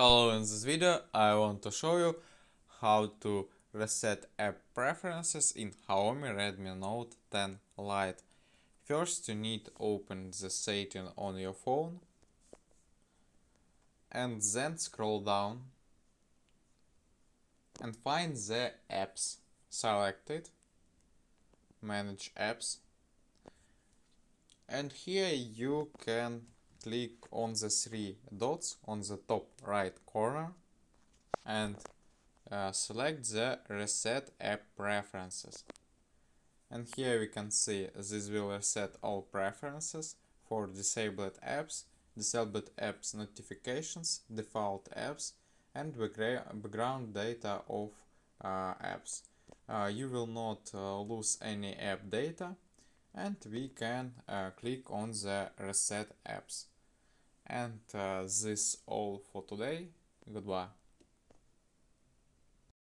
Hello, in this video I want to show you how to reset app preferences in Xiaomi Redmi Note 10 Lite. First you need to open the setting on your phone and then scroll down and find the apps. Select it, manage apps, and here you can click on the three dots on the top right corner and select the reset app preferences. And here we can see this will reset all preferences for disabled apps notifications, default apps, and background data of apps. You will not lose any app data, and we can click on the reset apps. And this all for today. Goodbye.